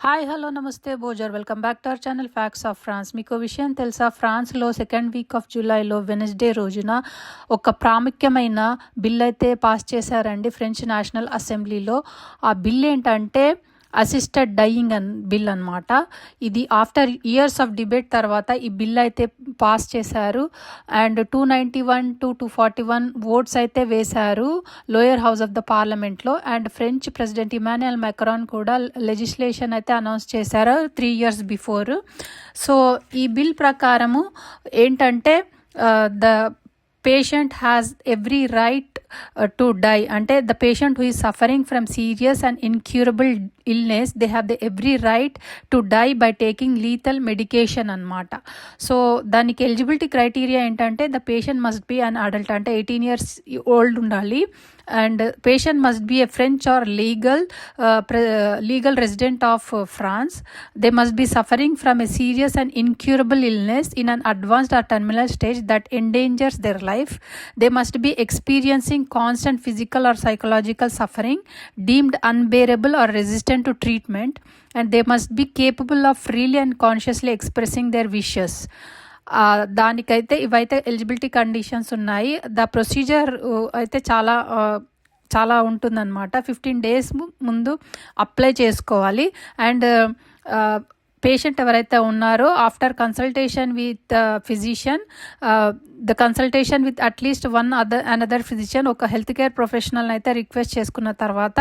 Hi hello namaste bonjour welcome back to our channel facts of France. మీకు విషయం తెలుసా, ఫ్రాన్స్లో సెకండ్ వీక్ ఆఫ్ జూలైలో వెనస్డే రోజున ఒక ప్రాముఖ్యమైన బిల్ అయితే పాస్ చేశారండి ఫ్రెంచ్ నేషనల్ అసెంబ్లీలో. ఆ బిల్ ఏంటంటే అసిస్టెడ్ డయింగ్ బిల్ అనమాట. ఇది ఆఫ్టర్ ఇయర్స్ ఆఫ్ డిబేట్ తర్వాత ఈ బిల్ అయితే పాస్ చేశారు. అండ్ 291 to 241 ఓట్స్ అయితే వేశారు లోయర్ హౌస్ ఆఫ్ ద పార్లమెంట్లో. And French president Emmanuel Macron కూడా లెజిస్లేషన్ అయితే అనౌన్స్ చేశారు 3 years బిఫోర్. సో ఈ బిల్ ప్రకారము ఏంటంటే the patient has every right to die. Ante the patient who is suffering from serious and incurable illness, they have the every right to die by taking lethal medication anamata. So daniki eligibility criteria entante the patient must be an adult, ante 18 years old undali, and patient must be a French or legal resident of France. They must be suffering from a serious and incurable illness in an advanced or terminal stage that endangers their life. They must be experiencing constant physical or psychological suffering deemed unbearable or resistant to treatment, and they must be capable of freely and consciously expressing their wishes. దానికైతే ఇవైతే eligibility conditions ఉన్నాయి. The procedure అయితే చాలా ఉంటుందన్నమాట. 15 days ముందు apply చేసుకోవాలి. And patient ఎవరైతే ఉన్నారో after consultation with physician, the consultation with at least another physician, ఒక హెల్త్ కేర్ ప్రొఫెషనల్ అయితే రిక్వెస్ట్ చేసుకున్న తర్వాత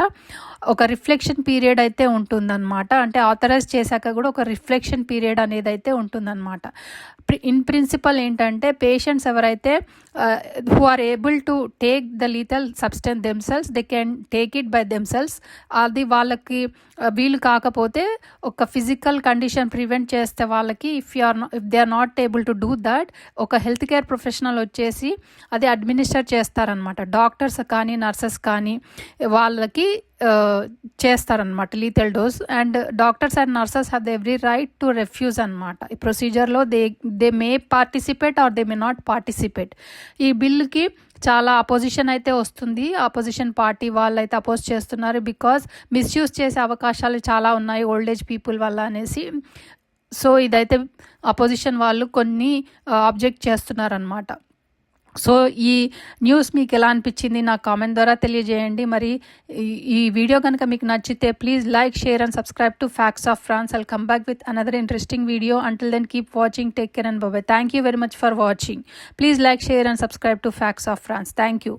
ఒక రిఫ్లెక్షన్ పీరియడ్ అయితే ఉంటుందన్నమాట. అంటే ఆథరైజ్ చేశాక కూడా ఒక రిఫ్లెక్షన్ పీరియడ్ అనేది అయితే ఉంటుందన్నమాట. ఇన్ ప్రిన్సిపల్ ఏంటంటే పేషెంట్స్ ఎవరైతే who are able to take the lethal substance themselves, they can take it by themselves. అది వాళ్ళకి వీలు కాకపోతే ఒక ఫిజికల్ కండిషన్ ప్రివెంట్ చేస్తే వాళ్ళకి if they are not able to do that, ఒక హెల్త్ కేర్ ప్రొఫెషనల్ వచ్చేసి అది అడ్మినిస్టర్ చేస్తారనమాట. డాక్టర్స్ కానీ నర్సెస్ కానీ వాళ్ళకి చేస్తారనమాట lethal dose. And doctors and nurses have the every right to refuse అనమాట. ఈ ప్రొసీజర్లో they may participate or they may not participate. ఈ బిల్లుకి చాలా అపోజిషన్ అయితే వస్తుంది. అపోజిషన్ పార్టీ వాళ్ళు అయితే అపోజ్ చేస్తున్నారు బికాజ్ మిస్యూజ్ చేసే అవకాశాలు చాలా ఉన్నాయి ఓల్డ్ ఏజ్ పీపుల్ వల్ల అనేసి. సో ఇదైతే అపోజిషన్ వాళ్ళు కొన్ని ఆబ్జెక్ట్ చేస్తున్నారనమాట. సో ఈ న్యూస్ మీకు ఎలా అనిపించింది నాకు కామెంట్ ద్వారా తెలియజేయండి. మరి ఈ వీడియో కనుక మీకు నచ్చితే please like, share and subscribe to facts of France. I'll come back with another interesting video. Until then keep watching, take care and bye. Thank you very much for watching. Please like, share and subscribe to facts of France. Thank you.